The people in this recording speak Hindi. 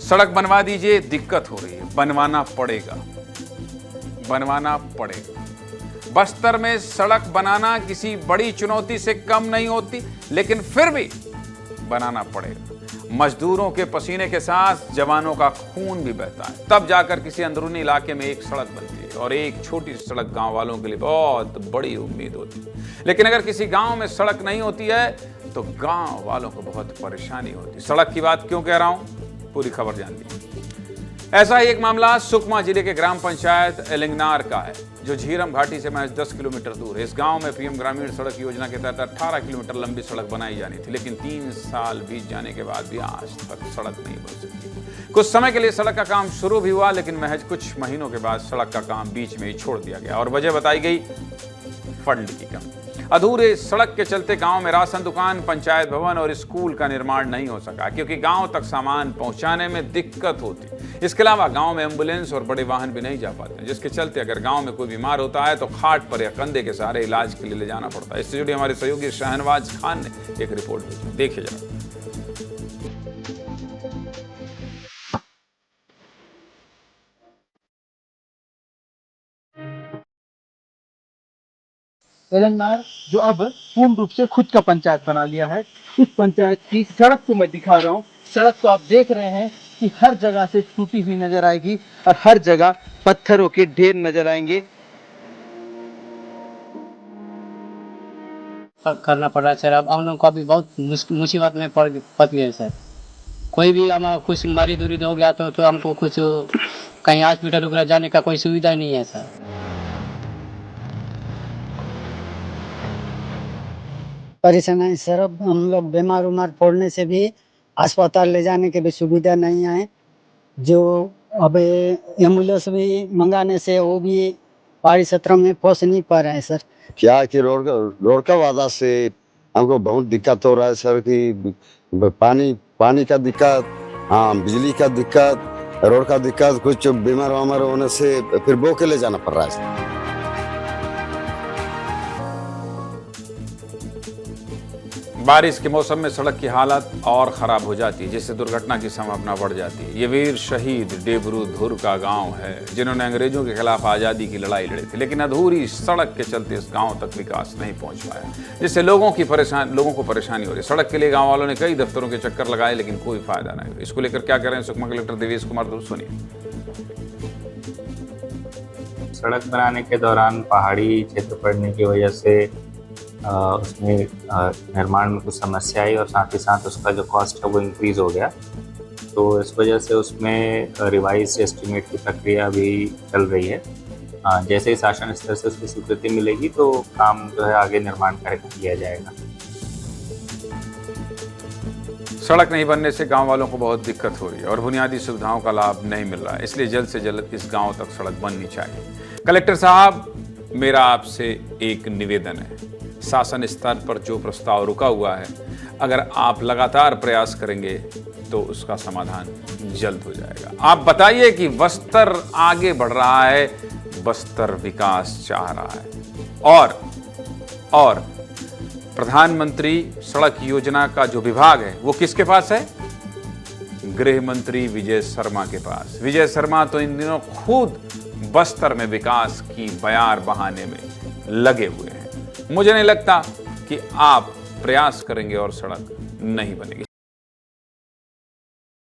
सड़क बनवा दीजिए, दिक्कत हो रही है, बनवाना पड़ेगा, बनवाना पड़ेगा। बस्तर में सड़क बनाना किसी बड़ी चुनौती से कम नहीं होती, लेकिन फिर भी बनाना पड़ेगा। मजदूरों के पसीने के साथ जवानों का खून भी बहता है, तब जाकर किसी अंदरूनी इलाके में एक सड़क बनती है, और एक छोटी सी सड़क गांव वालों के लिए बहुत बड़ी उम्मीद होती है। लेकिन अगर किसी गांव में सड़क नहीं होती है तो गांव वालों को बहुत परेशानी होती है। सड़क की बात क्यों कह रहा हूं, पूरी खबर जान लीजिए। ऐसा ही एक मामला सुकमा जिले के ग्राम पंचायत एलिंगनार का है, जो झीरम घाटी से महज 10 किलोमीटर दूर है। इस गांव में पीएम ग्रामीण सड़क योजना के तहत 18 किलोमीटर लंबी सड़क बनाई जानी थी, लेकिन 3 साल बीत जाने के बाद भी आज तक सड़क नहीं बन सकी। कुछ समय के लिए सड़क का काम शुरू भी हुआ, लेकिन महज कुछ महीनों के बाद सड़क का काम बीच में ही छोड़ दिया गया, और वजह बताई गई फंड की कमी। अधूरे सड़क के चलते गांव में राशन दुकान, पंचायत भवन और स्कूल का निर्माण नहीं हो सका, क्योंकि गांव तक सामान पहुंचाने में दिक्कत होती। इसके अलावा गांव में एम्बुलेंस और बड़े वाहन भी नहीं जा पाते, जिसके चलते अगर गांव में कोई बीमार होता है तो खाट पर या कंधे के सहारे इलाज के लिए ले जाना पड़ता है। इससे जुड़ी हमारे सहयोगी शहनवाज खान ने एक रिपोर्ट भेजी, देखिए जरा। एलिंगनार जो अब पूर्ण रूप से खुद का पंचायत बना लिया है, इस पंचायत की सड़क को मैं दिखा रहा हूँ। सड़क को आप देख रहे हैं कि हर जगह से टूटी हुई नजर आएगी और हर जगह पत्थरों के ढेर नजर आएंगे। करना पड़ रहा है सर। अब हम लोग को अभी बहुत मुसीबत में पड़ गए हैं सर। कोई भी हमारा कुछ मरीज उरीद हो गया तो हमको कुछ कहीं हॉस्पिटल वगैरह जाने का कोई सुविधा नहीं है सर। परेशानी सर, अब हम लोग बीमार उमार पड़ने से भी अस्पताल ले जाने की भी सुविधा नहीं है। जो अब एम्बुलेंस भी मंगाने से वो भी पहाड़ी क्षेत्र में पहुंच नहीं पा रहे हैं सर। क्या कि रोड का वजह से हमको बहुत दिक्कत हो रहा है सर, कि पानी का दिक्कत, हाँ बिजली का दिक्कत, रोड का दिक्कत, कुछ बीमार वामार होने से फिर वो के ले जाना पड़ रहा है। बारिश के मौसम में सड़क की हालत और खराब हो जाती है, जिससे दुर्घटना की संभावना बढ़ जाती है। ये वीर शहीद डेबरू धुर का गांव है, जिन्होंने अंग्रेजों के खिलाफ आज़ादी की लड़ाई लड़ी थी, लेकिन अधूरी सड़क के चलते इस गांव तक विकास नहीं पहुंच पाया, जिससे लोगों को परेशानी हो रही है। सड़क के लिए गाँव वालों ने कई दफ्तरों के चक्कर लगाए, लेकिन कोई फायदा नहीं हुआ। इसको लेकर क्या कह रहे हैं सुकमा कलेक्टर देवेश कुमार, सुनिए। सड़क बनाने के दौरान पहाड़ी क्षेत्र पड़ने की वजह से उसमें निर्माण में कुछ समस्या आई, और साथ ही साथ उसका जो कॉस्ट है वो इंक्रीज़ हो गया। तो इस वजह से उसमें रिवाइज एस्टीमेट की प्रक्रिया भी चल रही है। जैसे ही शासन स्तर से उसकी स्वीकृति मिलेगी तो काम जो है आगे निर्माण कार्य किया जाएगा। सड़क नहीं बनने से गांव वालों को बहुत दिक्कत हो रही है और बुनियादी सुविधाओं का लाभ नहीं मिल रहा है, इसलिए जल्द से जल्द इस गांव तक सड़क बननी चाहिए। कलेक्टर साहब, मेरा आपसे एक निवेदन है, शासन स्तर पर जो प्रस्ताव रुका हुआ है, अगर आप लगातार प्रयास करेंगे तो उसका समाधान जल्द हो जाएगा। आप बताइए कि बस्तर आगे बढ़ रहा है, बस्तर विकास चाह रहा है, और प्रधानमंत्री सड़क योजना का जो विभाग है वो किसके पास है? गृह मंत्री विजय शर्मा के पास। विजय शर्मा तो इन दिनों खुद बस्तर में विकास की बयार बहाने में लगे हुए हैं। मुझे नहीं लगता कि आप प्रयास करेंगे और सड़क नहीं बनेगी।